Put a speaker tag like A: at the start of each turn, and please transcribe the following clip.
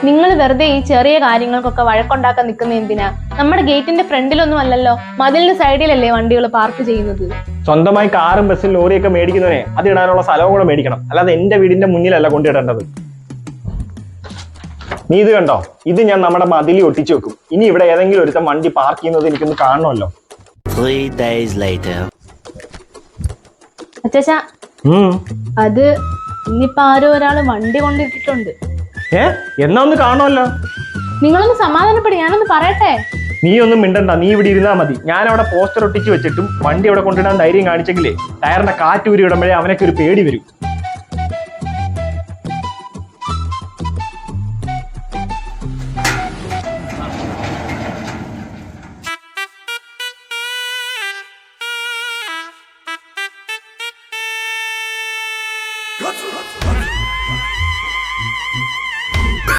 A: നിങ്ങൾ വെറുതെ ഈ ചെറിയ കാര്യങ്ങൾക്കൊക്കെ വഴക്കുണ്ടാക്കാൻ നിൽക്കുന്ന എന്തിനാ? നമ്മുടെ ഗേറ്റിന്റെ ഫ്രണ്ടിലൊന്നും അല്ലല്ലോ, മതിലിന്റെ സൈഡിലല്ലേ വണ്ടികൾ പാർക്ക് ചെയ്യുന്നത്.
B: സ്വന്തമായി കാറും ബസ്സും ലോറിയൊക്കെ മേടിക്കുന്നവനെ അത് ഇടാനുള്ള സ്ഥലവും കൂടെ മേടിക്കണം, അല്ലാതെ എന്റെ വീടിന്റെ മുന്നിലല്ല കൊണ്ടിടേണ്ടത്. നീ ഇത് കണ്ടോ? ഇത് ഞാൻ നമ്മുടെ മതിലിൽ ഒട്ടിച്ചു വെക്കും. ഇനി ഇവിടെ ഏതെങ്കിലും ഒരുത്തം വണ്ടി പാർക്ക് ചെയ്യുന്നത് എനിക്കൊന്ന് കാണണമല്ലോ.
C: 3 days later.
A: അച്ഛാ, അത് ഇന്നിപ്പോ ആരോ ഒരാള് വണ്ടി കൊണ്ടിട്ടിട്ടുണ്ട്.
B: എന്നാ ഒന്ന് കാണുമല്ലോ.
A: നിങ്ങളൊന്ന് സമാധാനപ്പെടി, ഞാനൊന്ന് പറയട്ടെ.
B: നീ ഒന്നും മിണ്ടണ്ട, നീ ഇവിടെ ഇരുന്നാ മതി. ഞാൻ അവിടെ പോസ്റ്റർ ഒട്ടിച്ച് വെച്ചിട്ടും വണ്ടി അവിടെ കൊണ്ടിടാൻ ധൈര്യം കാണിച്ചെങ്കിലേ ടയറിന്റെ കാറ്റൂരി ഇടുമ്പോഴേ അവനൊക്കെ ഒരു പേടി വരും.